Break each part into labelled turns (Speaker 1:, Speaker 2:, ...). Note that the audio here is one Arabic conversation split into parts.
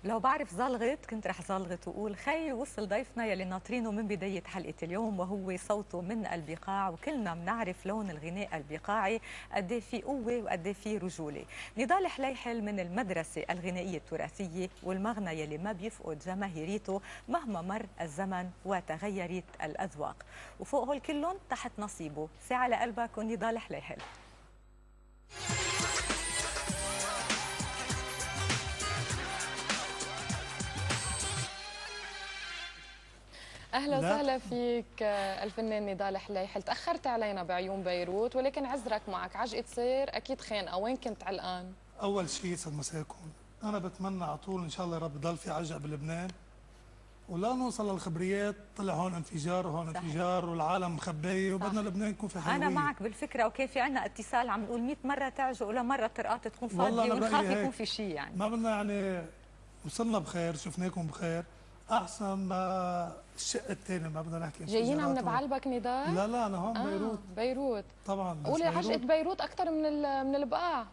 Speaker 1: لو بعرف زلغت كنت رح زلغت وأقول خير وصل ضيفنا يلي ناطرينه من بداية حلقة اليوم، وهو صوته من البقاع، وكلنا بنعرف لون الغناء البقاعي قد في قوة وقد في رجولة. نضال حليحل من المدرسة الغنائية التراثية، والمغنى يلي ما بيفقد جماهيريته مهما مر الزمن وتغيرت الأذواق، وفوق هول كلهم تحت نصيبه. ساعة لقلبك ونضال حليحل.
Speaker 2: اهلا وسهلا فيك الفنان نضال حليحل. تاخرت علينا بعيون بيروت، ولكن عذرك معك عجقه سير اكيد خانقه. وين كنت علقان؟
Speaker 3: اول شيء يسعد مساكم، انا بتمنى على طول ان شاء الله يا رب يضل في عجق بلبنان، ولا نوصل للخبريات طلع هون انفجار وهون انفجار والعالم مخبيه، وبدنا لبنان يكون في حيويه.
Speaker 1: انا معك بالفكره، وكان في عندنا اتصال عم نقول 100 مره تعجق ولا مره طرقات تكون فاضيه، ونخاف يكون في شيء. يعني
Speaker 3: ما بدنا يعني وصلنا بخير، شفناكم بخير، احسن ما الشق الثاني ما بدنا نحكي.
Speaker 2: جايين عم نبعلبك نضال؟
Speaker 3: لا انا هون بيروت.
Speaker 2: بيروت
Speaker 3: طبعا.
Speaker 2: قولي عجقه بيروت اكثر من البقاع.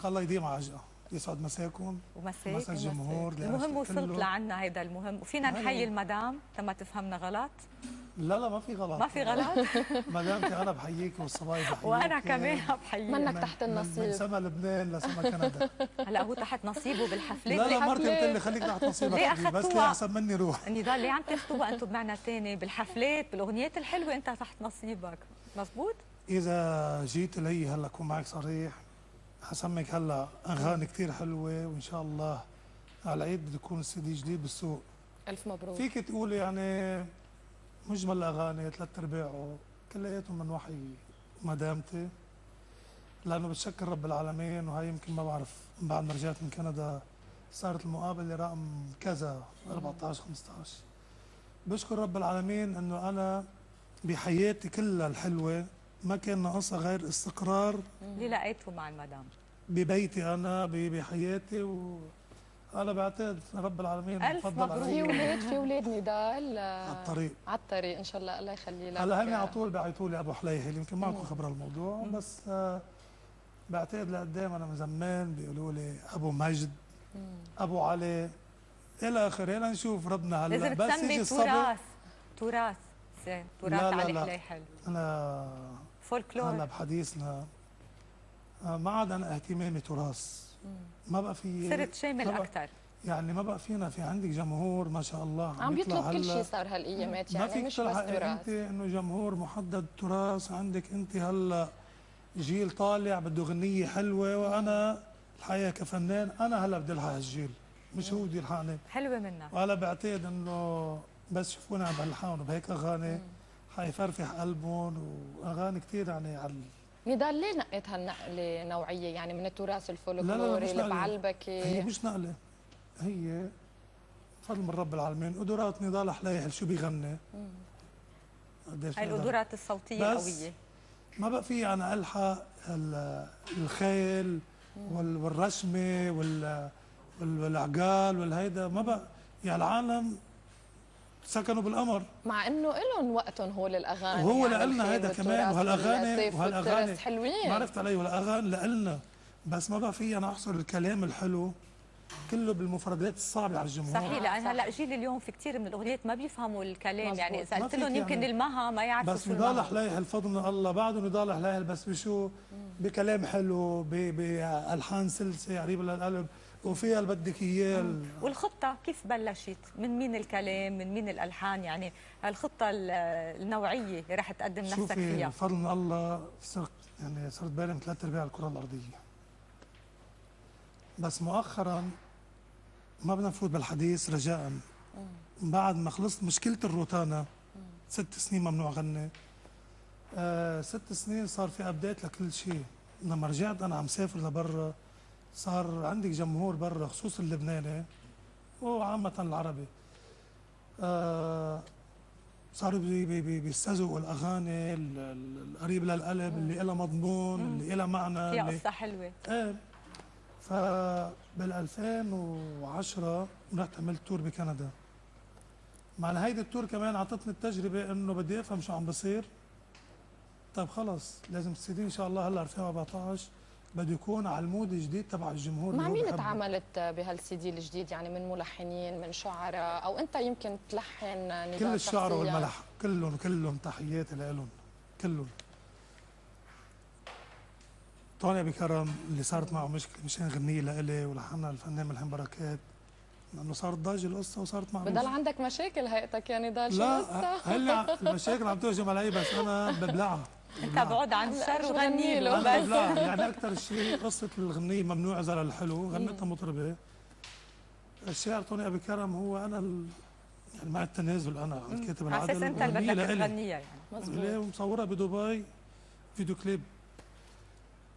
Speaker 3: الله يديم عجقه. يسعد مساكم
Speaker 1: ومساك
Speaker 3: ومسا الجمهور.
Speaker 1: المهم وصلت لعنا هيدا المهم، وفينا نحيي المدام تما تفهمنا غلط.
Speaker 3: لا ما في غلط،
Speaker 1: ما في غلط.
Speaker 3: مدامتي انا بحييك والصبايا بحييك،
Speaker 1: وانا كمان بحييك.
Speaker 2: منك تحت النصيب
Speaker 3: من سما لبنان لسما كندا.
Speaker 1: هلا هو تحت نصيبه بالحفلات.
Speaker 3: لا مرتي بتقول لي خليك تحت نصيبك، بس ليه احسن مني روح.
Speaker 1: نضال ليه عم تاخذوها انتم بمعنى ثاني بالحفلات بالاغنيات الحلوه انت تحت نصيبك، مزبوط؟
Speaker 3: اذا جيت لي هلا اكون معك صريح، حسمك هلا اغاني كثير حلوه، وان شاء الله على العيد بده يكون السي دي جديد بالسوق.
Speaker 2: الف مبروك.
Speaker 3: فيك تقولي يعني مجمل الاغاني ثلاث ارباعه كلياتهم من وحي مدامتي، لانه بتشكر رب العالمين. وهي يمكن ما بعرف بعد ما رجعت من كندا صارت المقابله رقم كذا 14 15. بشكر رب العالمين انه انا بحياتي كلها الحلوه ما كان ناقصها غير استقرار
Speaker 1: اللي لقيته مع المدام
Speaker 3: ببيتي انا بحياتي. وانا بعتقد رب العالمين
Speaker 1: الف مبروك.
Speaker 2: في اولاد نضال على الطريق ان شاء الله الله يخلي لك.
Speaker 3: هلا هن على طول بيعيطوا لي ابو حليحل، يمكن ما عندكم خبر الموضوع، بس بعتقد لقدام انا من زمان بيقولوا لي ابو مجد، ابو علي الى اخره. لنشوف ربنا هلا.
Speaker 1: لازم
Speaker 3: بس
Speaker 1: تسمي تراث علي حليحل.
Speaker 3: انا
Speaker 1: فولكلور.
Speaker 3: هلا بحديثنا ما عاد انا اهتمامي تراث، ما بقى في،
Speaker 1: صرت شامل اكثر.
Speaker 3: يعني ما بقى فينا، في عندك جمهور ما شاء الله
Speaker 2: عم بيطلب كل شيء صار هالايامات، يعني مش بس تراث.
Speaker 3: انت انه جمهور محدد تراث عندك انت هلا جيل طالع بده غنيه حلوه، وانا الحقيقه كفنان انا هلا بدي الحق هالجيل، مش هو بده يلحقني.
Speaker 1: حلوه منك.
Speaker 3: وانا بعتقد انه بس شوفوني عم بلحقهم بهيك اغاني حيفرفح قلبهم، واغاني كثير يعني على
Speaker 2: نضال. ليه نقيت هالنقله نوعيه يعني من التراث الفولكلوري اللي بعلبكي؟
Speaker 3: هي مش نقله، هي فضل من رب العالمين. قدرات نضال حليحل شو بيغني،
Speaker 1: هاي القدرات الصوتيه قويه،
Speaker 3: ما بقى في انا الحق الخيل والرشمه والعقال والهيدا، ما بقى يعني العالم سكنوا بالقمر،
Speaker 2: مع انه لهم وقتهم هول الاغاني.
Speaker 3: وهو يعني لنا هيدا كمان، وهالاغاني
Speaker 2: حلوين،
Speaker 3: ما عرفت علي، والاغاني لنا، بس ما بقى في انا احصر الكلام الحلو كله بالمفردات الصعبه على الجمهور.
Speaker 1: صحيح، لان هلا جيل اليوم في كثير من الاغنيات ما بيفهموا الكلام، يعني اذا قلت لهم يمكن يعني المها ما يعرفوا
Speaker 3: بس نضال حليحل فضل من الله، بعده نضال حليحل، بس بشو؟ بكلام حلو، بالحان سلسه قريبه للقلب، وفيها اللي بدك اياه.
Speaker 1: والخطه كيف بلشت؟ من مين الكلام؟ من مين الالحان؟ يعني الخطه النوعيه اللي رح تقدم نفسك فيها.
Speaker 3: بفضل من الله صرت بالي من ثلاث ارباع الكره الارضيه، بس مؤخرا ما بدنا نفوت بالحديث رجاء. بعد ما خلصت مشكله الروتانا 6 سنين ممنوع غني، 6 سنين صار في ابديت لكل شيء. لما رجعت انا عم سافر لبرا صار عندك جمهور برا، خصوصا اللبناني وعامة العربي، صاروا بيستذوقوا الاغاني القريب للقلب، اللي لها مضمون، اللي لها معنى،
Speaker 1: فيها قصه حلوه.
Speaker 3: ايه. فبال 2010 رحت عملت تور بكندا. مع هيدي التور كمان اعطتني التجربه انه بدي افهم شو عم بصير. طيب خلص لازم السي دي ان شاء الله هلا 2014 بده يكون على المود الجديد تبع الجمهور.
Speaker 2: مع مين تعاملت بهالسي دي الجديد؟ يعني من ملحنين، من شعراء، او انت يمكن تلحن نداء
Speaker 3: كل الشعراء
Speaker 2: شخصياً؟
Speaker 3: والملح كلهم تحياتي لهم كلهم. طوني بكرم اللي صارت معه مشكله مشان غنيه لإلي ولحنها الفنان ملحم بركات، لانه صارت ضجه القصه وصارت معه
Speaker 2: بضل عندك مشاكل هيئتك يا نضال؟ شو
Speaker 3: لا
Speaker 2: القصة؟
Speaker 3: هلا المشاكل عم تهجم علي بس انا ببلعها.
Speaker 1: انت بعد عن الشر وغني
Speaker 2: له.
Speaker 1: له
Speaker 3: بس ببلعها. يعني اكثر شيء قصه الغنيه ممنوع زل الحلو غنتها مطربه. الشاعر طوني ابي كرم هو انا يعني مع التنازل انا الكاتب
Speaker 1: على
Speaker 3: العادل
Speaker 1: اساس انت اللي بدك
Speaker 3: لإلي.
Speaker 1: تغنيها يعني.
Speaker 2: مظبوط.
Speaker 3: ومصورها بدبي فيديو كليب.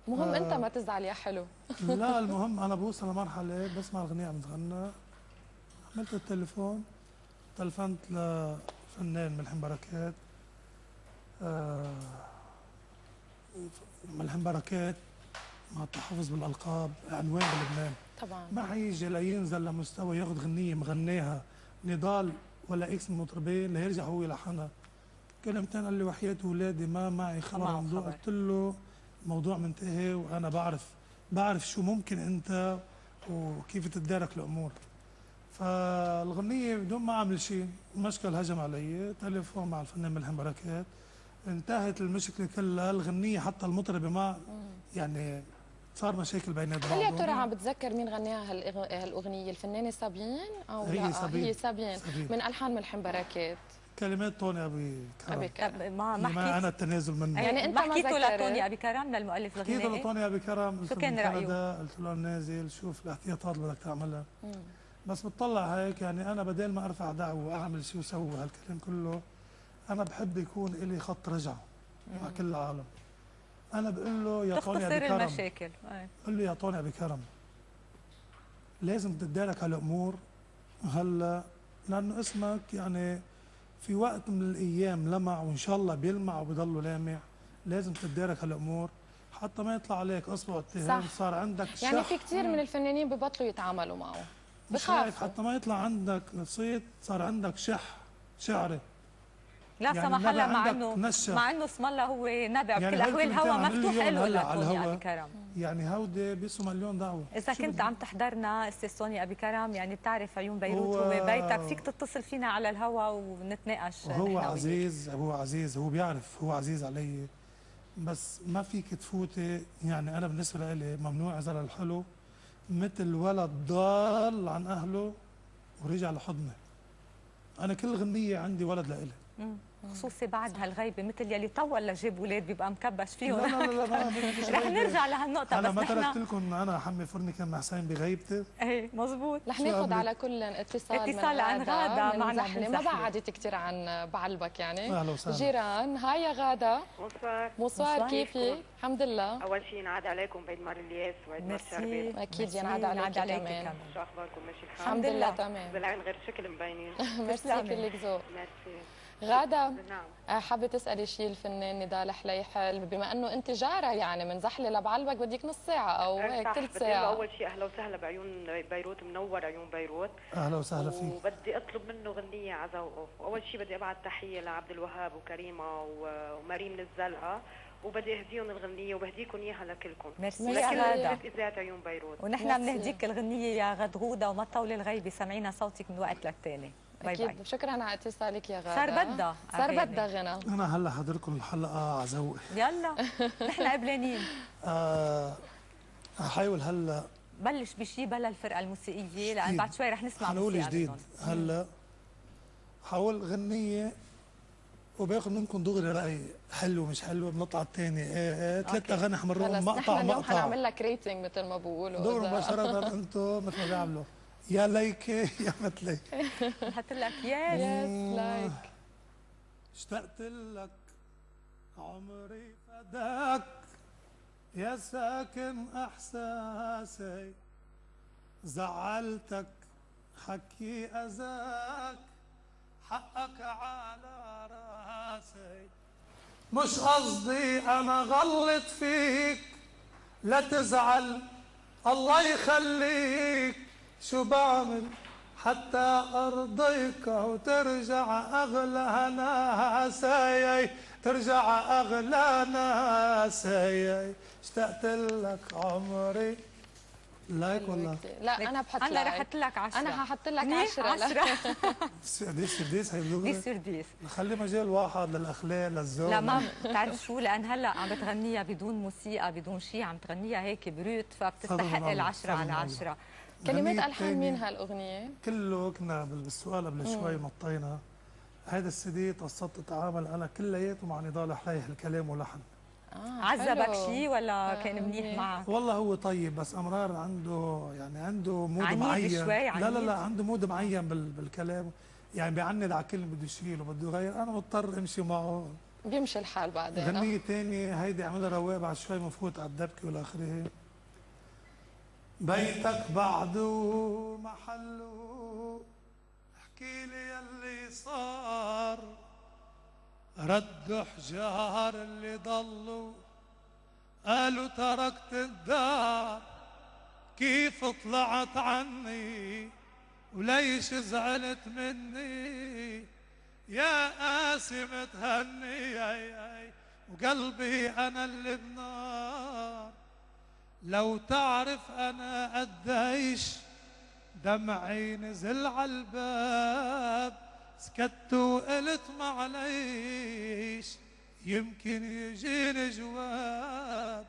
Speaker 2: مهم انت ما تزعل يا حلو.
Speaker 3: لا المهم انا بوصل لمرحله بسمع الاغنيه عم تغنى، عملت التليفون، تلفنت لفنان ملحم بركات. ملحم بركات مع التحفظ بالالقاب عنوان بلبنان.
Speaker 2: طبعا
Speaker 3: ما حيجي لينزل لمستوى ياخذ غنيه مغناها نضال ولا اكس من المطربين ليرجع هو يلحنها. كلمتين قال لي وحياة اولادي ما معي خبر عن موضوع. قلت له موضوع منتهي وانا بعرف شو ممكن انت وكيف تتدارك الامور. فالغنيه بدون ما اعمل شيء المشكل هجم علي، تليفون مع الفنان ملحم بركات، انتهت المشكله كلها. الغنيه حتى المطربه ما يعني صار مشاكل بينات
Speaker 2: هل يا
Speaker 3: بعضهم.
Speaker 2: ترى عم بتذكر مين غناها هالاغنيه؟ الفنانه سابين او
Speaker 3: هي
Speaker 2: لا؟
Speaker 3: سابين.
Speaker 2: هي سابين من الحان ملحم بركات.
Speaker 3: كلمات طوني ابي كرم.
Speaker 1: ما
Speaker 3: ما
Speaker 1: حكيت
Speaker 3: انا التنازل منه.
Speaker 2: يعني انت
Speaker 1: ما
Speaker 2: ما
Speaker 1: حكيته
Speaker 2: ذكرت.
Speaker 1: لطوني ابي كرم للمؤلف
Speaker 3: حكيته
Speaker 1: الغنائي؟
Speaker 3: لطوني ابي كرم، قلت
Speaker 1: شو
Speaker 3: له
Speaker 1: كان
Speaker 3: من
Speaker 1: رأيه؟
Speaker 3: كندا، قلت له نازل شوف الاحتياطات اللي بدك تعملها. بس بتطلع هيك يعني انا بدل ما ارفع دعوه واعمل شيء وسوي هالكلام كله، انا بحب يكون لي خط رجعه مع كل العالم. انا بقول له يا طوني ابي
Speaker 1: تختصر
Speaker 3: كرم،
Speaker 1: المشاكل.
Speaker 3: قل له يا طوني ابي كرم لازم تتدارك هالامور هلا، لانه اسمك يعني في وقت من الايام لمع وان شاء الله بيلمع وبيضله لامع. لازم تتدارك هالامور حتى ما يطلع عليك اصبع اتهام.
Speaker 2: صح.
Speaker 3: صار عندك شح.
Speaker 2: يعني في كثير من الفنانين ببطلوا يتعاملوا معه،
Speaker 3: مش هيك
Speaker 2: بخافوا.
Speaker 3: حتى ما يطلع عندك نصيت. صار عندك شح شعري.
Speaker 1: لا
Speaker 3: يعني
Speaker 1: سمح الله،
Speaker 3: النبع عندك نشا.
Speaker 1: مع انه اسم الله هو نبع
Speaker 3: يعني
Speaker 1: بكل الاحوال. الهوا
Speaker 3: هالكلمتين
Speaker 1: مفتوح
Speaker 3: عملوا
Speaker 1: له
Speaker 3: هلا على
Speaker 1: لطوني
Speaker 3: الهوا.
Speaker 1: ابي كرم.
Speaker 3: يعني هودي بيسوا مليون دعوه.
Speaker 1: إذا
Speaker 3: شو
Speaker 1: كنت
Speaker 3: بدي؟
Speaker 1: عم تحضرنا استاذ سوني أبي كرم، يعني بتعرف عيون بيروت
Speaker 3: هو
Speaker 1: هو بيتك، فيك تتصل فينا على الهوا ونتناقش.
Speaker 3: هو عزيز، هو عزيز، هو بيعرف هو عزيز علي، بس ما فيك تفوتي. يعني أنا بالنسبة لي ممنوع زل الحلو مثل ولد ضال عن أهله ورجع لحضني. أنا كل غنية عندي ولد لإلي.
Speaker 1: خصوصي بعد هالغيبه، مثل يلي طول لجيب اولاد بيبقى مكبش فيهم.
Speaker 3: لا لا لا
Speaker 1: رح نرجع لهالنقطه.
Speaker 3: أنا
Speaker 1: بس
Speaker 3: ما تركت لكم أنا حمي فرني كان مع حسين بغيبتي.
Speaker 1: ايه مزبوط.
Speaker 2: رح ناخذ على كل اتصال
Speaker 1: عن غادة معنا.
Speaker 2: ما بعدت كثير عن بعلبك يعني.
Speaker 3: أهلا وسهلا.
Speaker 2: جيران. هاي يا غادة. بونسوار. كيفك؟ الحمد لله.
Speaker 4: اول شيء ينعاد عليكم بعيد مار الياس وعيد مار شربيت.
Speaker 2: اكيد ينعاد عليك كمان.
Speaker 4: شو اخباركم؟ ماشي الحال؟
Speaker 2: الحمد لله تمام.
Speaker 4: بالعين غير شكل مبينين.
Speaker 2: ميرسي كلك ذوق.
Speaker 4: ميرسي.
Speaker 2: غادة،
Speaker 4: نعم.
Speaker 2: حابة تسألي شيء الفنان نضال حليحل، بما انه انت جارة يعني من زحلة لبعلبك بديك نص ساعة او هيك ثلث ساعة.
Speaker 4: اول شيء اهلا وسهلا بعيون بيروت، منور عيون بيروت.
Speaker 3: أهلا وسهلا فيك.
Speaker 4: وبدي اطلب منه غنية على ذوقه. واول شيء بدي ابعث تحية لعبد الوهاب وكريمة وماري من الزلقة، وبدي اهديهم الغنية وبهديكم اياها لكلكم.
Speaker 1: ميرسي يا غادة.
Speaker 4: اذاعة عيون بيروت.
Speaker 1: ونحن بنهديك الغنية يا غدغودة، وما تطولي الغيبة، سمعينا صوتك من وقت للتاني.
Speaker 2: اكيد. شكرا على اتصالك يا غادة.
Speaker 1: صار بدها
Speaker 2: غنى.
Speaker 3: أنا هلا حضركم الحلقة على ذوقي.
Speaker 1: يلا نحن قبلانين.
Speaker 3: أحاول هلا
Speaker 1: بلش بشي بلا الفرقة الموسيقية، لأن بعد شوي رح نسمع
Speaker 3: حنقول
Speaker 1: موسيقى
Speaker 3: جديد.
Speaker 1: منهم.
Speaker 3: هلا حاول غنية وباخذ منكم دغري رأي حلو مش حلو، بنطلع الثاني. ايه 3 أغاني حمرهم مقطع
Speaker 2: اليوم
Speaker 3: مقطع.
Speaker 2: حنعمل لك ريتنج مثل ما بقولوا.
Speaker 3: دغري مباشرة انتم مثل ما بيعملوا يا ليكي يا مثلي.
Speaker 1: حط لك ياس
Speaker 2: لايك.
Speaker 3: اشتقت لك عمري فداك يا ساكن احساسي، زعلتك حكي اذاك حقك على راسي. مش قصدي انا غلط فيك لا تزعل الله يخليك. شو بعمل حتى أرضيك وترجع أغلى ناسي، ترجع أغلى ناسي. اشتقت لك عمري. لايك ولا؟
Speaker 2: لا انا بحط لايك.
Speaker 1: انا رح احط لك 10.
Speaker 2: انا هحط لك 10.
Speaker 3: ديس هي
Speaker 1: دي سرديس.
Speaker 3: خلي مجال واحد للاخلاق للذوق.
Speaker 1: لا ما بتعرف شو، لان هلا عم بتغنيها بدون موسيقى بدون شيء، عم تغنيها هيك بروت، فبتستحق ال10 على 10.
Speaker 2: كلمات الحان مين هالاغنيه؟
Speaker 3: كله كنا بالسؤال قبل شوي نطينا. هذا السي دي قصدت اتعامل انا كلياته مع نضال حليح، الكلام ولحن.
Speaker 1: عذبك شيء ولا كان منيح معك؟
Speaker 3: والله هو طيب، بس امرار عنده مود
Speaker 1: عنيد
Speaker 3: معين.
Speaker 1: شوي عنيد.
Speaker 3: لا عنده مود معين بالكلام، يعني بيعند على كلمه بده يشيله بده يغير، انا مضطر امشي معه.
Speaker 2: بيمشي الحال بعدين.
Speaker 3: غنية ثانيه هيدي عملها رواب، بعد شوي مفوت على الدبكه والى اخره. بيتك بعده محله، احكي لي يلي صار، ردوا حجار اللي ضلوا، قالوا تركت الدار، كيف طلعت عني وليش زعلت مني، يا قاسي متهني وقلبي انا اللي بنار. لو تعرف انا قديش دمعي نزل عالباب، سكت وقلت معليش يمكن يجيني جواب.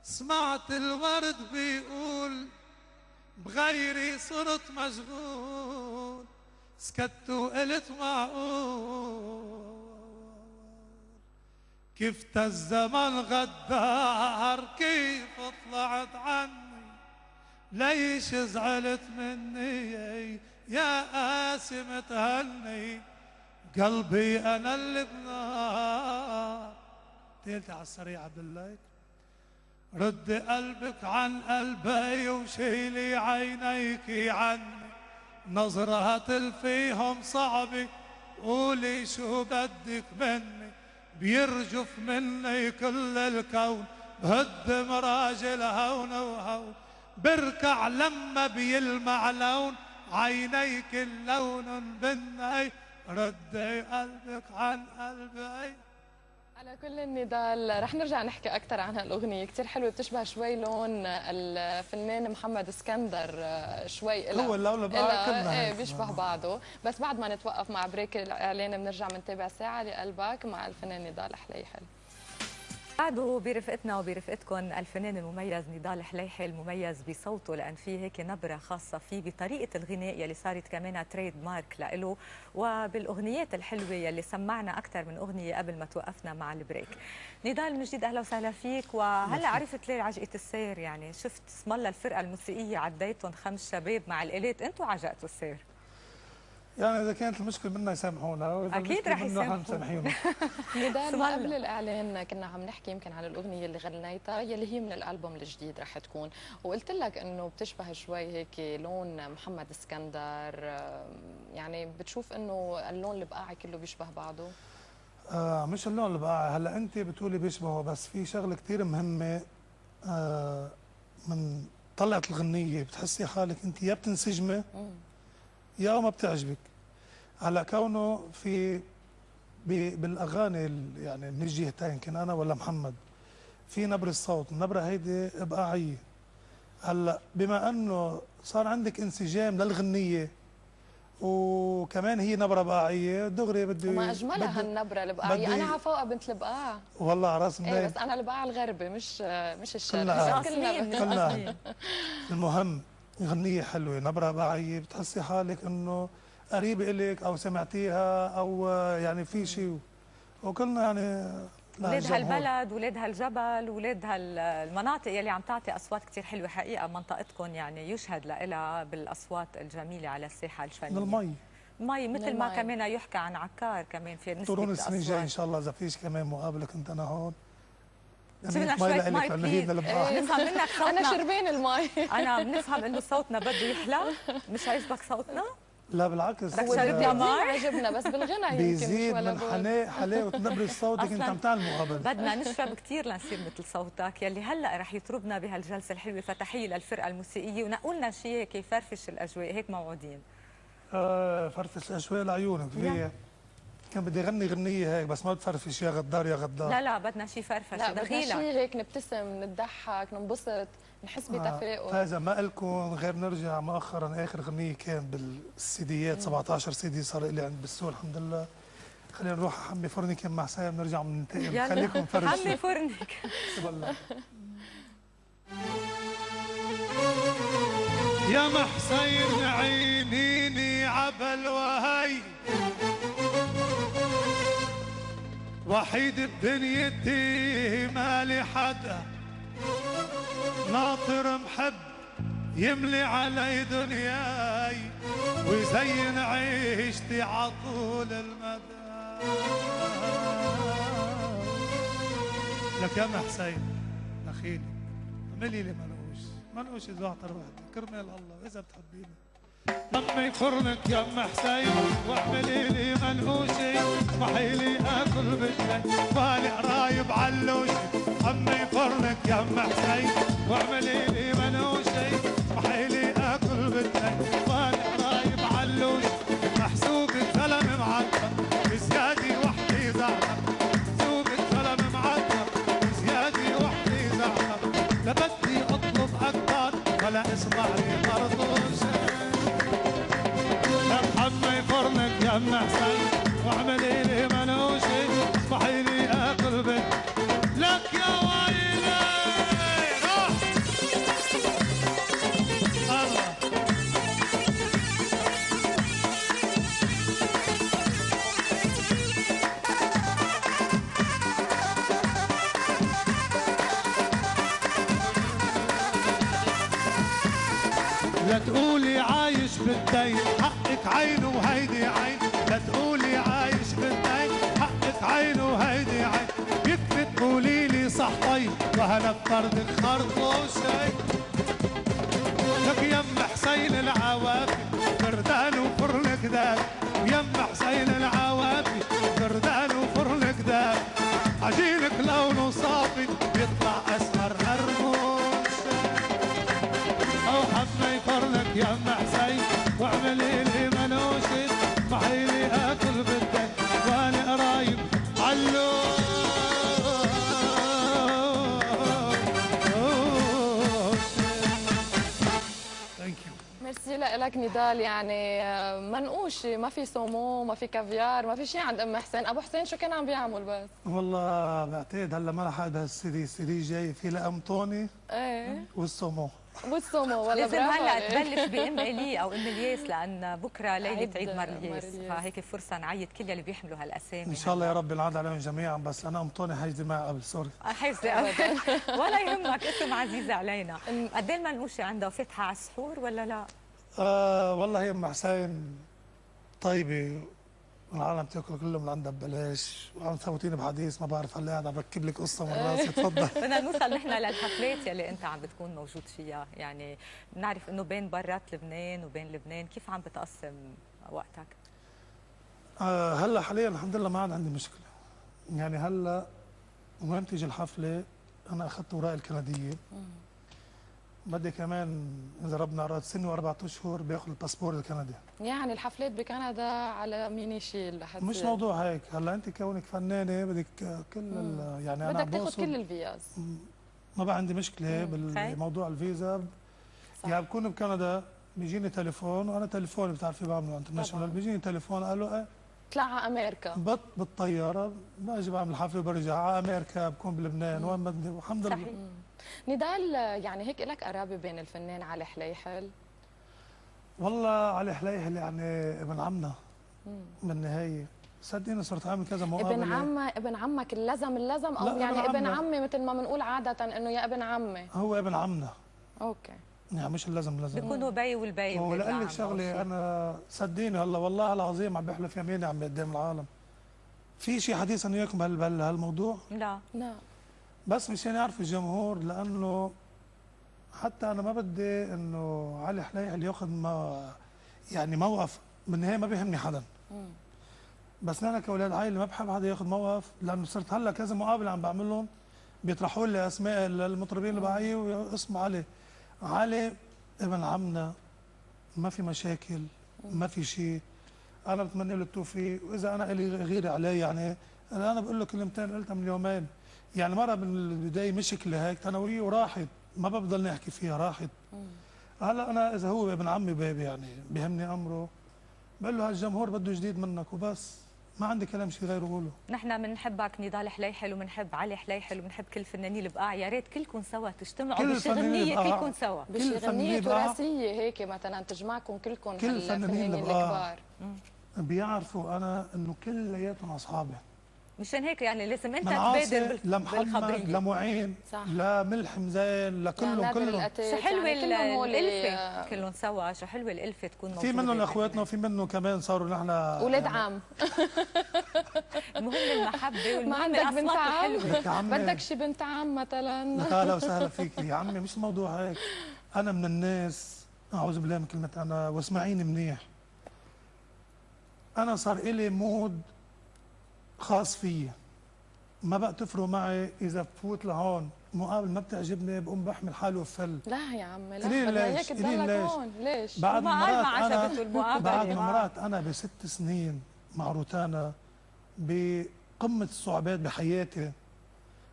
Speaker 3: سمعت الورد بيقول بغيري صرت مشغول، سكت وقلت معقول. كيف الزمن غدار، كيف طلعت عني ليش زعلت مني، يا قاسي متهني قلبي انا اللي بنار. تيلتي على السريع عبد الله. ردي قلبك عن قلبي وشيلي عينيك عني، نظرات فيهم صعبة قولي شو بدك مني، بيرجف مني كل الكون بهدم راجل هون وهون، بركع لما بيلمع لون عينيك اللون بني، ردي قلبك عن قلبي.
Speaker 2: على كل النضال رح نرجع نحكي أكثر عن هالأغنية، كثير حلوة، بتشبه شوي لون الفنان محمد اسكندر شوي.
Speaker 3: هو اللون
Speaker 2: ايه بيشبه بعضه، بس بعد ما نتوقف مع بريك الإعلان بنرجع بنتابع ساعة لقلبك مع الفنان نضال حليحل.
Speaker 1: بعده برفقتنا وبرفقتكم الفنان المميز نضال حليحل، المميز بصوته لان فيه هيك نبره خاصه فيه، بطريقه الغناء يلي صارت كمان تريد مارك لإله، وبالاغنيات الحلوه يلي سمعنا اكثر من اغنيه قبل ما توقفنا مع البريك. نضال من جديد اهلا وسهلا فيك. وهلا عرفت ليه عجقه السير، يعني شفت اسم الله الفرقه الموسيقيه عديتهم 5 شباب مع الالات، انتم عجقتوا السير.
Speaker 3: يعني اذا كانت المشكله منا يسامحونا،
Speaker 1: اكيد رح يسامحونا.
Speaker 2: نضال قبل الاعلان كنا عم نحكي يمكن عن الاغنيه اللي غنيتها يلي هي من الالبوم الجديد رح تكون، وقلت لك انه بتشبه شوي هيك لون محمد اسكندر، يعني بتشوف انه اللون البقاعي كله بيشبه بعضه؟
Speaker 3: مش اللون البقاعي، هلا انت بتقولي بيشبهه، بس في شغله كثير مهمه من طلعت الغنيه بتحسي حالك انت يا بتنسجمي يا ما بتعجبك. هلا كونه في بالاغاني يعني من الجهتين، يمكن انا ولا محمد، في نبره صوت، النبره هيدي ابقاعيه. هلا بما انه صار عندك انسجام للغنيه وكمان هي نبره بقاعيه، دغري بده
Speaker 2: وما اجملها هالنبره البقاعيه. انا عفوقه بنت البقاع
Speaker 3: والله على راس
Speaker 2: ايه، بس انا البقاع الغربي مش الشرقي.
Speaker 3: كلنا المهم غنية حلوة نبرة بقاعية، بتحسي حالك انه قريبة إلك او سمعتيها او يعني في شيء، وكلنا يعني
Speaker 1: ولاد هالبلد ولاد هالجبل ولاد هالمناطق يلي عم تعطي اصوات كثير حلوه حقيقه. منطقتكم يعني يشهد لها بالاصوات الجميله على الساحه الفنيه.
Speaker 3: من
Speaker 1: المي مثل ما كمان يحكى عن عكار كمان في نسبه
Speaker 3: طولون السنه الجايه ان شاء الله اذا فيش كمان مقابله كنت انا هون.
Speaker 1: جبنا شوية مي بليز. نفهم منك صوتنا.
Speaker 2: أنا شربين المي.
Speaker 1: أنا بنفهم إنه صوتنا بده يحلى، مش عاجبك صوتنا؟
Speaker 3: لا بالعكس،
Speaker 1: بدك شربنا مي؟
Speaker 2: عجبنا بس بالغنى يمكن
Speaker 3: بيزيد من حلاوة نبرة صوتك أنت عم تعمل مقابلة.
Speaker 1: بدنا نشرب كثير لنصير مثل صوتك يلي هلا رح يطربنا بهالجلسة الحلوة. فتحية للفرقة الموسيقية ونقولنا شيء هيك يفرفش الأجواء، هيك موعودين.
Speaker 3: فرفش شوي لعيونك. هي كان بدي اغني غنيه هيك بس ما بتفرفش يا غدار يا غدار.
Speaker 1: لا لا بدنا شيء فرفش.
Speaker 2: لا بدنا
Speaker 1: دخيلك
Speaker 2: شيء هيك نبتسم نضحك ننبسط نحس بتفاؤل.
Speaker 3: فاذا ما لكم غير نرجع مؤخرا اخر غنيه كان بالسيديات 17 سيدي صار لي عند بالسوق الحمد لله. خلينا نروح حمي فرنك يا مع سايم نرجع بننتقم. خليكم فرش
Speaker 1: حمي فرنك.
Speaker 3: يا محسين عينيني عبل وهي وحيد بدنيتي مالي حدا ناطر محب يملي علي دنياي ويزين عيشتي عطول المدى. لك يا محسين اخيلي اعملي لي منقوش اذا اعطر وحدي كرمال الله واذا بتحبيني لما يفرنك يا ام حسين واعملي لي منقوشي اسمحي لي اكل بالليل بالي قرايب علوشي. لما يفرنك يا ام حسين واعملي لي منقوشي اسمحي لي اكل بالليل بالي قرايب علوشي. محسوب الزلم معطر بزيادي وحدي زعتر محسوب الزلم معطر بزيادي وحدي زعتر. لا بدي اطلب اكثر ولا اسمع لي مرضوشي. حمي فرنك يا ام حسين واعملي لي منوشي اصبحي لي اكل بيت لك يا ويلي روح الله. لا تقولي عايش بالدين حقك عين وهيدي عين. لا تقولي عايش بالدين حقك عين وهيدي عين. يكفي تقولي لي صح طيب وهلا بطردك خرطوشي. لك يم حسين العوافي بردان وفرنك داب ويم حسين العوافي بردان وفرنك داب. عجينك لونه صافي بيطلع اسمر هرموش. او حمي فرنك يا ام حسين واعملي لي منوشي اسمحي لي اكل بالدين وانا قرايب علوش.
Speaker 2: ميرسي لك نضال. يعني منقوشي ما في سومو ما في كافيار ما في شيء عند ام حسين. ابو حسين شو كان عم بيعمل بس؟
Speaker 3: والله بعتقد هلا ما رح هذا السي دي جاي في لقم طوني
Speaker 2: ايه
Speaker 3: والسومو
Speaker 2: والسومو. ولا
Speaker 1: لازم هلا تبلش بام الي او ام الياس لان بكره ليله عيد مارلياس فهيك فرصه نعيد كل اللي بيحملوا هالاسامي.
Speaker 3: ان شاء الله يا رب ينعاد عليهم جميعا. بس انا ام طوني حيجي معي قبل سوري
Speaker 1: حيجي ابدا ولا يهمك اسم عزيز علينا. قد ايه المنقوشه عندها فاتحه على السحور ولا لا؟
Speaker 3: والله هي ام حسين طيبه العالم تاكل كلهم من عندها ببلاش وعم تفوتيني بحديث ما بعرف هلا قاعد عم بركب لك قصه من راسي. تفضل.
Speaker 1: بدنا نوصل نحن للحفلات يلي انت عم بتكون موجود فيها. يعني بنعرف انه بين برات لبنان وبين لبنان كيف عم بتقسم وقتك؟
Speaker 3: هلا حاليا الحمد لله ما عاد عندي مشكله. يعني هلا وين تيجي الحفله انا اخذت اوراق الكنديه. بدي كمان اذا ربنا اراد سنه واربع اشهر باخذ الباسبور الكندي.
Speaker 2: يعني الحفلات بكندا على مين يشيل لحد
Speaker 3: مش موضوع هيك. هلا انت كونك فنانه بدك كل يعني انا
Speaker 2: بدك تاخذ كل الفيز.
Speaker 3: ما بقى عندي مشكله بالموضوع الفيزا. يعني بكون بكندا بيجيني تليفون وانا تليفوني بتعرفي بعمله انترناشونال. بيجيني تليفون قالوا ايه
Speaker 2: اطلع على امريكا
Speaker 3: بالطياره باجي بعمل حفله وبرجع على امريكا بكون بلبنان وين بدي والحمد لله.
Speaker 2: نضال يعني هيك لك قرابه بين الفنان علي حليحل؟
Speaker 3: والله علي حليحل يعني ابن عمنا بالنهايه. صدقيني صرت عامل كذا مقابله.
Speaker 2: ابن عمك اللزم او يعني ابن عمي مثل ما بنقول عاده انه يا ابن عمي؟
Speaker 3: هو ابن عمنا.
Speaker 2: اوكي.
Speaker 3: يعني مش اللازم
Speaker 1: بيكونوا بي والبي.
Speaker 3: هو لقال لك شغله انا صدقيني هلا والله العظيم عم بحلف يميني عم قدام العالم. في شيء حديث انه وياكم بهالموضوع؟
Speaker 1: لا
Speaker 3: بس مشان يعرف الجمهور لانه حتى انا ما بدي انه علي حليحل ياخذ يعني موقف. بالنهايه ما بيهمني حدا. بس نحن كاولاد عائله ما بحب حدا ياخذ موقف لانه صرت هلا كذا مقابله عم بعملهم بيطرحوا لي اسماء المطربين اللي بعيه واسم علي ابن عمنا ما في مشاكل ما في شيء. انا بتمنى له التوفيق، واذا انا الي غيري عليه يعني انا بقول له كلمتين قلتها من يومين، يعني مره من البدايه مشكله هيك ثانويه وراحت، ما بفضل نحكي فيها راحت. هلا انا اذا هو ابن عمي بيبي يعني بيهمني امره، بقول له هالجمهور بده جديد منك وبس، ما عندي كلام شيء غير اقوله.
Speaker 1: نحن بنحبك نضال حليحل وبنحب علي حليحل وبنحب كل فنانين البقاع، يا ريت كلكم سوا تجتمعوا بشي غنية كلكم سوا،
Speaker 2: بشي غنية تراثية هيك مثلا تجمعكم كلكم
Speaker 3: كل
Speaker 2: الفنانين الكبار.
Speaker 3: بيعرفوا انا انه كلياتهم اصحابي،
Speaker 1: مشان هيك يعني لازم انت
Speaker 3: تبادر
Speaker 1: تبادر
Speaker 3: بالخبريه، لمعين، لملح مزين، لكلهم
Speaker 1: شو حلوه الالفه كلهم سوا، شو حلوه الالفه تكون موجوده.
Speaker 3: في منهم اخواتنا وفي منهم كمان صاروا نحن
Speaker 2: ولاد عم.
Speaker 1: المهم المحبه
Speaker 2: ما
Speaker 1: والمهم
Speaker 2: عندك بنت
Speaker 3: عم؟
Speaker 2: بدك شي بنت عم مثلا؟
Speaker 3: اهلا وسهلا فيك يا عمي، مش الموضوع هيك. انا من الناس، اعوذ بالله من كلمه انا، واسمعيني منيح، انا صار إلي مود خاص فيي، ما بقى تفرق معي اذا بفوت لهون مقابل ما بتعجبني بقوم بحمل حالي وفل.
Speaker 2: لا يا عم لا، بدنا اياك تضلك هون. ليش؟
Speaker 1: بعد ما عجبته المقابله،
Speaker 3: بعد ما مرات انا ب6 سنين مع روتانا بقمه الصعوبات بحياتي،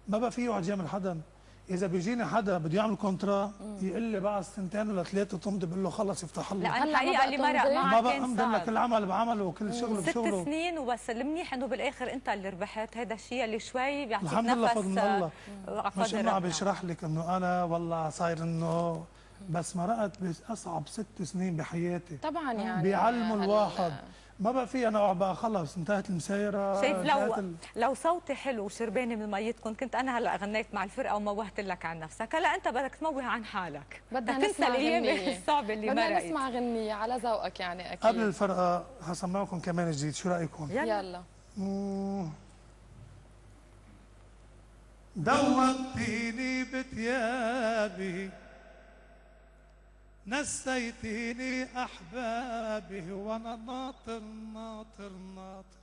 Speaker 3: ما بقى في يقعد يعمل حدا. اذا بيجيني حدا بده يعمل كونترا يقول لي بعد 2 ولا 3 تمضي، بقول له خلص يفتح الله.
Speaker 1: لا الحقيقه اللي مرق معك
Speaker 3: ما بقى امضي لك العمل بعمله وكل شغله بشغله.
Speaker 1: 6 سنين وبس. المنيح انه بالاخر انت اللي ربحت، هذا الشيء اللي شوي بيعطيك
Speaker 3: الحمد
Speaker 1: نفس.
Speaker 3: لله فضل من الله. مش انه عم
Speaker 1: ربنا.
Speaker 3: بيشرح لك انه انا والله صاير انه، بس مرقت باصعب 6 سنين بحياتي.
Speaker 2: طبعا يعني
Speaker 3: بيعلموا الواحد، ما بقى في انا اقعد بقى خلص انتهت المسيره.
Speaker 1: شايف لو صوتي حلو وشربانه من ميتكم كنت انا هلا غنيت مع الفرقه وموهت لك عن نفسك، هلا انت بدك تموه عن حالك،
Speaker 2: بدنا
Speaker 1: تنسى الايام الصعبه اللي مرقت.
Speaker 2: بدنا نسمع غنية على ذوقك يعني اكيد.
Speaker 3: قبل الفرقه هسمعكم كمان جديد، شو رايكم؟
Speaker 2: يلا.
Speaker 3: دوبتيني بثيابي، نسيتيني أحبابي، وأنا ناطر ناطر ناطر،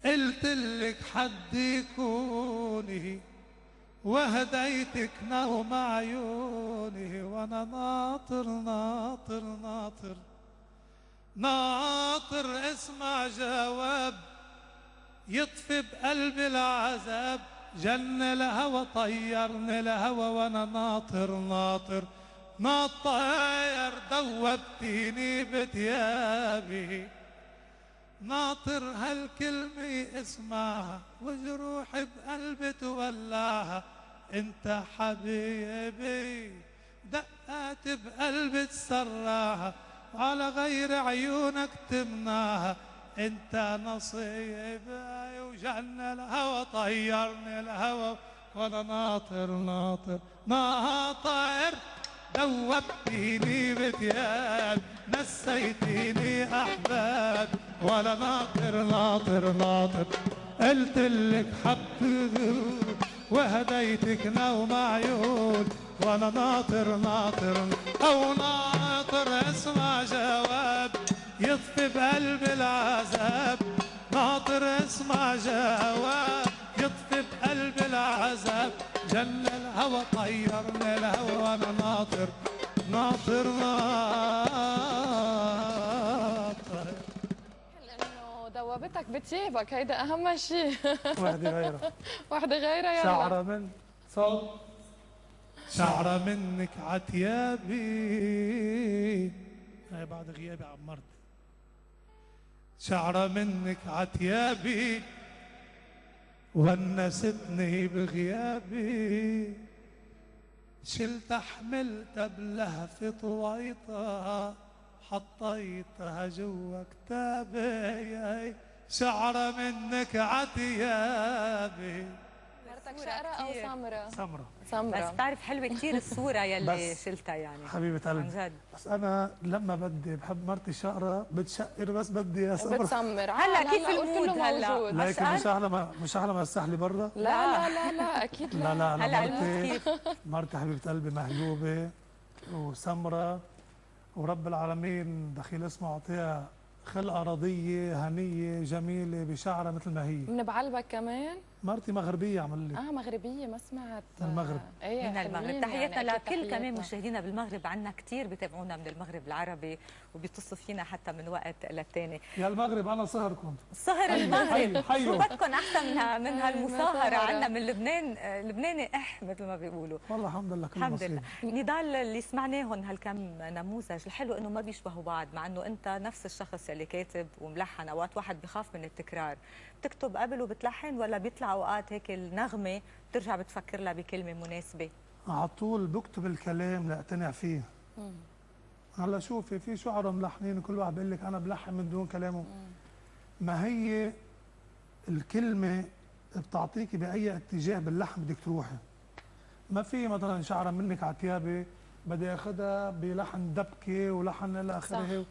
Speaker 3: قلتلك حد يكوني وهديتك نوم عيوني، وأنا ناطر ناطر ناطر ناطر، اسمع جواب يطفي بقلبي العذاب، جن الهوى طيرني الهوى، وانا ناطر ناطر ناطر، دوبتيني بثيابي، ناطر هالكلمة اسمعها وجروحي بقلبي تولعها، انت حبيبي دقات بقلبي تسرعها، وعلى غير عيونك تمنعها، انت نصيبي، وجن الهوى طيرني الهوى، وانا ناطر ناطر ناطر، دوبتيني بثياب، نسيتيني احباب، وانا ناطر ناطر ناطر، قلتلك حب وهديتك نوم عيون، وانا ناطر ناطر او ناطر، اسمع جواب يطفي بقلبي العذاب، ناطر اسمع جواب يطفي بقلبي العذاب، جن الهوى طيرني الهوى، وانا ناطر ناطر ناطر.
Speaker 2: لانه دوبتك بتيابك، هيدا اهم شيء.
Speaker 3: وحده غيرها.
Speaker 2: وحده غيرها. يلا.
Speaker 3: شعره من صوت، شعره منك عتيابي، هاي بعد غيابي عمرت، شعره منك عتيابي، ونستني بغيابي، شلت حملت بلهفة طويطة، حطيتها جوا كتابي، شعره منك عتيابي.
Speaker 2: مرتك شقرة او سمرة؟
Speaker 3: سمرة.
Speaker 1: بس بتعرف حلوه كثير الصوره يلي شلتها يعني
Speaker 3: حبيبة قلبي.
Speaker 1: عن جد.
Speaker 3: بس انا لما بدي بحب مرتي شقرة بتشقر، بس بدي يا سمرة
Speaker 2: بتسمر.
Speaker 1: هلا كيف المود هلا؟
Speaker 3: لكن مش احلى ما استحلي برا.
Speaker 2: لا اكيد لا.
Speaker 3: لا
Speaker 1: هلا
Speaker 3: مرتي حبيبة قلبي مهلوبة وسمرة، ورب العالمين دخيل اسمه اعطيها خلقة رضية هنية جميلة بشعرها مثل ما هي.
Speaker 2: من بعلبك كمان؟
Speaker 3: مرتي مغربيه عمل لي.
Speaker 2: مغربيه ما سمعت.
Speaker 3: من المغرب.
Speaker 2: ايه
Speaker 1: من المغرب.
Speaker 2: حلوين
Speaker 1: تحياتنا
Speaker 2: يعني
Speaker 1: لكل كمان مشاهدينا بالمغرب، عنا كثير بيتابعونا من المغرب العربي وبيتصلوا فينا حتى من وقت للتاني.
Speaker 3: يا المغرب انا سهركم.
Speaker 1: سهر المغرب
Speaker 3: حيو.
Speaker 1: شو بدكم احسن من هالمساهره عنا من لبنان، لبناني مثل ما بيقولوا.
Speaker 3: والله الحمد لله كل
Speaker 1: الحمد لله. نضال اللي سمعناهم هالكم نموذج، الحلو انه ما بيشبهوا بعض، مع انه انت نفس الشخص اللي كاتب وملحن. اوقات واحد بخاف من التكرار، بتكتب قبل وبتلحن ولا بيطلع اوقات هيك النغمه بترجع بتفكر لها بكلمه مناسبه؟
Speaker 3: على طول بكتب الكلام لاقتنع فيه. هلا شوفي في شعراء ملحنين كل واحد بيقول لك انا بلحن من دون كلامه. ما هي الكلمه بتعطيكي باي اتجاه باللحن بدك تروحي. ما في مثلا شعره منك عتيابه بدي اخذها بلحن دبكه ولحن الى اخره.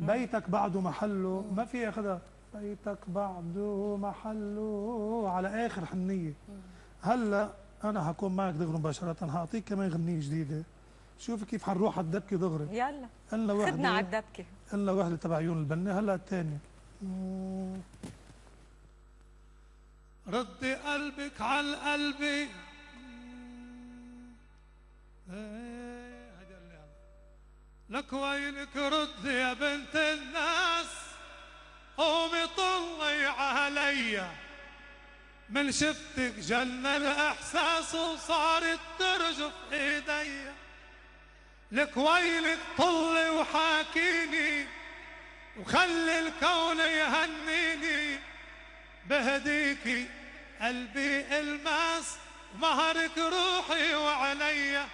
Speaker 3: بيتك بعده محله ما في اخذها بيتك بعده محله على اخر حنيه. هلا انا هكون معك دغري مباشره، هعطيك كمان غنيه جديده. شوفي كيف حنروح على الدبكه دغري.
Speaker 1: يلا
Speaker 3: قلنا وحده
Speaker 1: خدنا على الدبكه.
Speaker 3: قلنا وحده تبع عيون البنه. هلا الثانيه ردي قلبك على قلبي. لك وينك رد يا بنت الناس، قومي طلي عليا من شفتك جن الاحساس وصارت ترجف ايديا. لك وينك طلي وحاكيني وخلي الكون يهنيني، بهديكي قلبي الماس ومهرك روحي وعليا.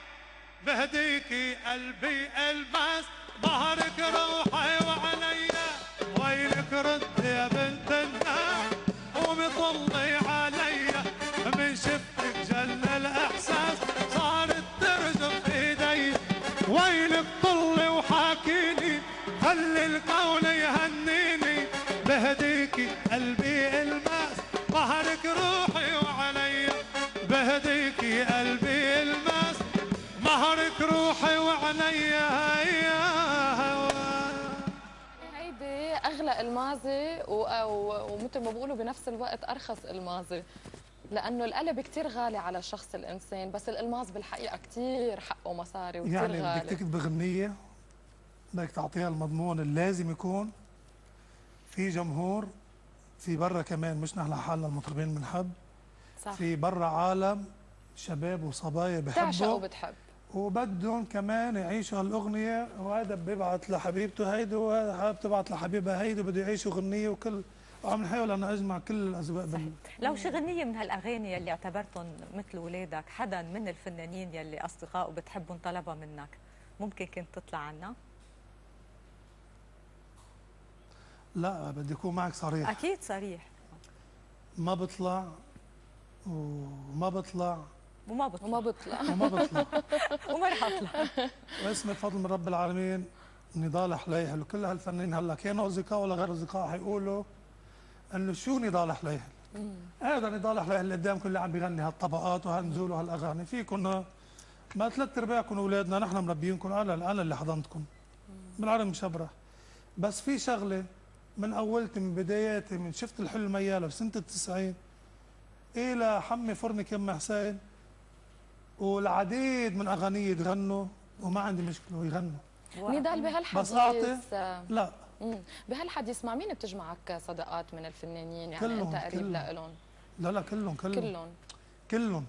Speaker 3: بهديكي قلبي الماس مهرك روحي وعليا. وينك رد يا بنت الناس، قومي طلي عليا من شفتك جن الاحساس صارت ترجف ايدي. وينك طلي وحاكيني خلي الكون يهنيني، بهديكي قلبي الماس مهرك روحي وعليا. بهديكي قلبي الماس مهرك روحي وعليا.
Speaker 2: هيدي اغلى الماظي ومثل ما بقولوا بنفس الوقت ارخص الماظي، لانه القلب كثير غالي على شخص الانسان، بس الالماس بالحقيقه كثير حقه مصاري وكثير
Speaker 3: يعني
Speaker 2: غالي.
Speaker 3: بدك تكتب غنيه بدك تعطيها المضمون اللي لازم يكون في جمهور، في برا كمان مش نحن لحالنا المطربين بنحب، في برا عالم شباب وصبايا بحبوا
Speaker 2: تعشق وبتحب
Speaker 3: وبدهم كمان يعيشوا هالاغنيه. وهذا بيبعت لحبيبته هيدي وهذا بتبعت لحبيبها هيدي وبده يعيشوا غنيه وكل وعم نحاول انا اجمع كل الاذواق.
Speaker 1: لو شي غنيه من هالاغاني يلي اعتبرتهم مثل اولادك، حدا من الفنانين يلي اصدقائه بتحبهم طلبها منك، ممكن كنت تطلع عنا؟
Speaker 3: لا بدي اكون معك صريح.
Speaker 1: اكيد صريح.
Speaker 3: ما بطلع وما بطلع
Speaker 1: وما بطلع
Speaker 3: وما بطلع
Speaker 1: وما رح اطلع.
Speaker 3: واسمي بفضل من رب العالمين نضال حليحل وكل هالفنانين هلا كانوا اصدقاء ولا غير اصدقاء حيقولوا انه شو نضال حليحل. هذا نضال حليحل اللي قدامكم اللي عم بيغني هالطبقات وهالنزول وهالاغاني. فيكم ما ثلاث ارباعكم اولادنا نحن مربيينكم، انا اللي حضنتكم بالعرم مشبرح. بس في شغله من اولتي من بداياتي من شفت الحلو مياله بسنه ال90 الى حمي فرني كم حسين والعديد من اغانيه يتغنوا وما عندي مشكله يغنوا.
Speaker 2: نضال بهالحديث
Speaker 3: بس اعطي لا
Speaker 2: بهالحديث مع مين بتجمعك صداقات من الفنانين؟ يعني
Speaker 3: كلهم
Speaker 2: انت قريب لهم؟
Speaker 3: لا كلهم.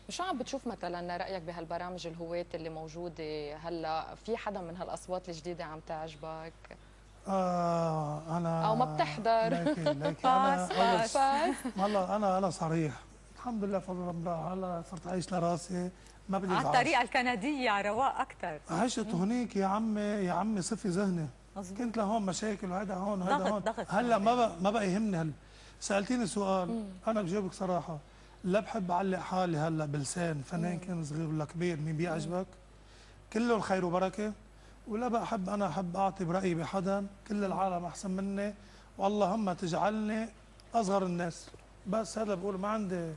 Speaker 2: شو عم بتشوف مثلا رايك بهالبرامج الهواة اللي موجوده هلا؟ في حدا من هالاصوات الجديده عم تعجبك؟
Speaker 3: انا
Speaker 2: او ما بتحضر؟
Speaker 3: ليكي انا والله انا صريح الحمد لله بفضل ربنا. هلا صرت عايش لراسي ما بدي
Speaker 1: على الطريقه الكنديه على رواق اكثر.
Speaker 3: عشت هنيك يا عمي صفي ذهني. كنت لهون مشاكل وهذا هون وهذا هون. هلا ما بقى يهمني. هلا سالتيني سؤال انا بجاوبك صراحه. لا بحب اعلق حالي هلا بلسان فنان كان صغير ولا كبير مين بيعجبك، كله الخير وبركه. ولا بحب انا احب اعطي برايي بحدا، كل العالم احسن مني واللهم تجعلني اصغر الناس. بس هذا بقول ما عندي،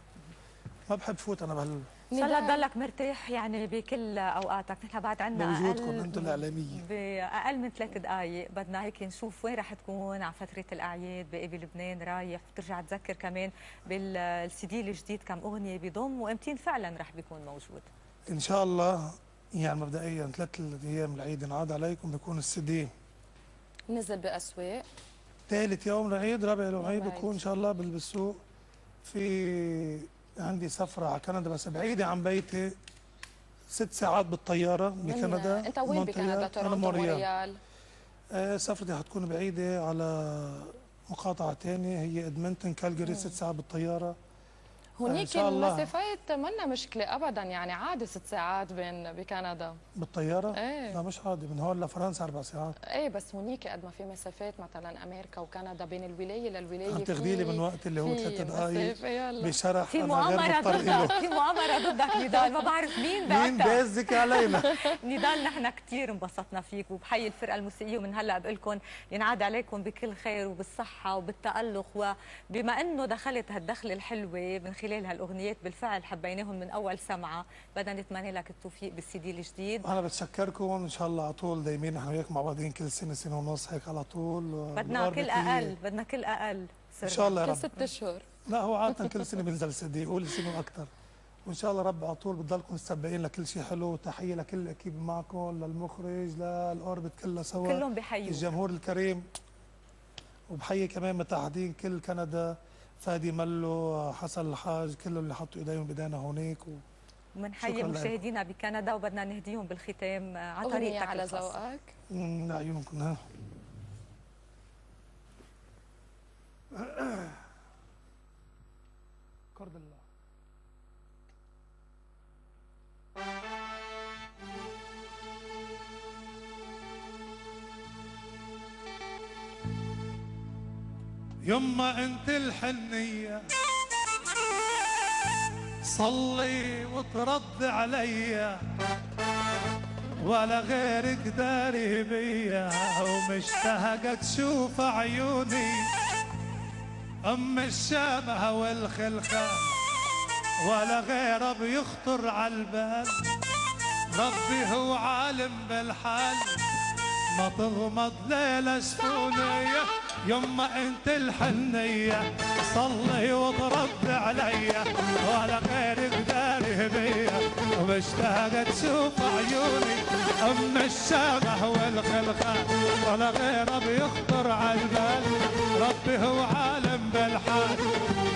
Speaker 3: ما بحب فوت انا
Speaker 1: ان شاء الله تضلك مرتاح يعني بكل اوقاتك. نحن بعد عندنا
Speaker 3: بوجودكم انتم الاعلاميه
Speaker 1: باقل من 3 دقائق بدنا هيك نشوف وين رح تكون على فتره الاعياد، باقي بلبنان رايح، وترجع تذكر كمان بالسي دي الجديد كم اغنيه بيضم، وامتين فعلا رح بيكون موجود.
Speaker 3: ان شاء الله. يعني مبدئيا 3 ايام العيد ينعاد عليكم بيكون السي دي
Speaker 2: نزل باسواق.
Speaker 3: ثالث يوم العيد رابع يوم العيد بكون ان شاء الله بالسوق. في عندي سفره على كندا بس بعيده عن بيتي 6 ساعات بالطياره بكندا.
Speaker 2: انت وين بكندا؟ تورونتو، مونريال؟
Speaker 3: سفرتي حتكون بعيده على مقاطعه ثانيه هي ادمنتون كالجاري 6 ساعات بالطياره.
Speaker 2: هونيك المسافات منا مشكله ابدا، يعني عادي 6 ساعات بين بكندا
Speaker 3: بالطياره؟
Speaker 2: ايه
Speaker 3: لا مش عادي، من هون لفرنسا 4 ساعات.
Speaker 2: ايه بس هونيك قد ما في مسافات مثلا امريكا وكندا بين الولايه للولايه
Speaker 3: عم تاخذي لي من وقت اللي هو 3 دقائق بشرح.
Speaker 1: في مؤامره ضدك، في مؤامره ضدك نضال، ما بعرف مين
Speaker 3: مين بازك علينا.
Speaker 1: نضال نحن كثير انبسطنا فيك، وبحيي الفرقه الموسيقيه، ومن هلا بقول لكم ينعاد عليكم بكل خير وبالصحه وبالتالق. وبما انه دخلت هالدخله الحلوه من خلال هالاغنيات بالفعل حبيناهم من اول سمعه، بدنا نتمنى لك التوفيق بالسي دي الجديد.
Speaker 3: انا بتشكركم ان شاء الله على طول دايمين نحن وياك مع بعضين كل سنه سنه ونص هيك على طول.
Speaker 1: بدنا كل اقل، بدنا كل اقل
Speaker 3: ان شاء الله يا رب.
Speaker 2: كل 6 اشهر.
Speaker 3: لا هو عاده كل سنه بينزل سي دي، قول سنه واكثر. وان شاء الله رب على طول بتضلكم مستبقين لكل شيء حلو. وتحيه لكل الاكيب معكم، للمخرج، للاوربت كلها سوا،
Speaker 1: كلهم بحيوا
Speaker 3: الجمهور الكريم. وبحيي كمان متحدين كل كندا، فادي ملو، حسن الحاج، كلهم اللي حطوا ايديهم بايدينا هونيك.
Speaker 1: ومنحيي مشاهدينا بكندا، وبدنا نهديهم بالختام على طريقتك
Speaker 2: على ذوقك.
Speaker 3: لعيونكم. ها كرد الله. يما انت الحنية صلي وترد عليا، ولا غيرك داري بيا، ومشتهقة تشوف عيوني ام الشامة والخلخال، ولا غيره بيخطر عالبال. ربي هو عالم بالحال، ما تغمض ليلة شفوني. يما انت الحنية صلي وترد عليا، ولا غيرك داري بيا، ومشتاقة تشوف عيوني ام الشامة والخلخال، ولا غيره بيخطر عالبال. ربي هو عالم بالحال.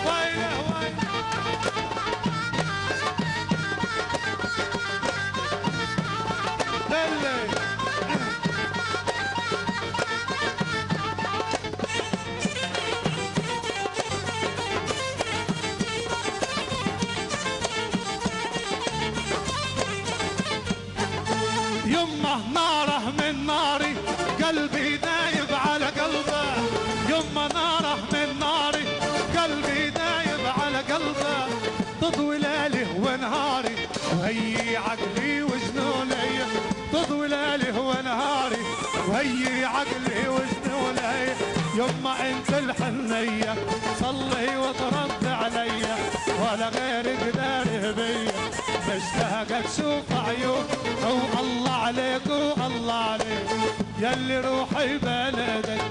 Speaker 3: وينه وينه يمه ناره من ناري، قلبي دايب على قلبه. يمه ناره من ناري، قلبي دايب على قلبه. تضوي ليلي ونهاري، وهي عقلي وجنوني. تضوي ليلي ونهاري، وهي عقلي وجنوني. يما انت الحنية صلي وترد عليا، ولا غيرك داري بيا، مشتاقة تشوف عيون. والله عليك والله عليك يلي روحي بلدك.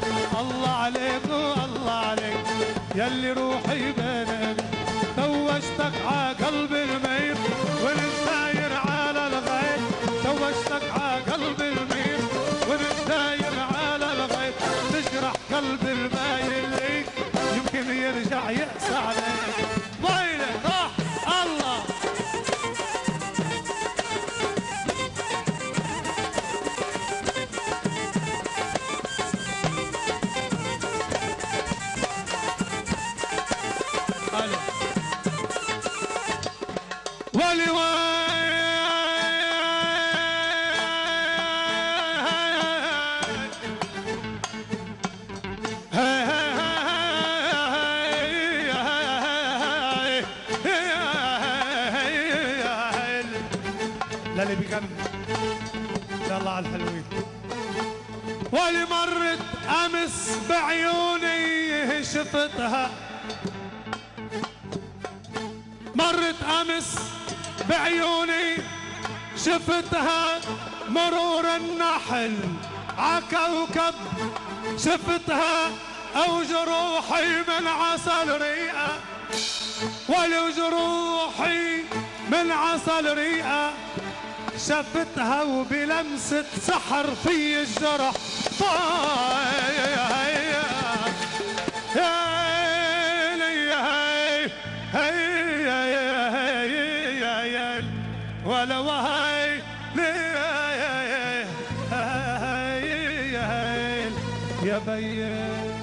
Speaker 3: الله عليك والله عليك يلي روحي بلدك. توجتك ع قلبي الميت والساير على الغيب. توجتك ع قلبي الميت والساير على الغيب. تجرح قلبي المايل ليك، يمكن يرجع يأسى عليك. ويلي راح الله. ولي للي بيغني يلا على الحلوين. ولي مرت امس بعيوني شفتها، مرت امس بعيوني شفتها مرور النحل عكوكب، شفتها أو جروحي من عسل ريقة، ولو جروحي من عسل ريقة، شفتها وبلمسة سحر في الجرح ولو هاي يا بيي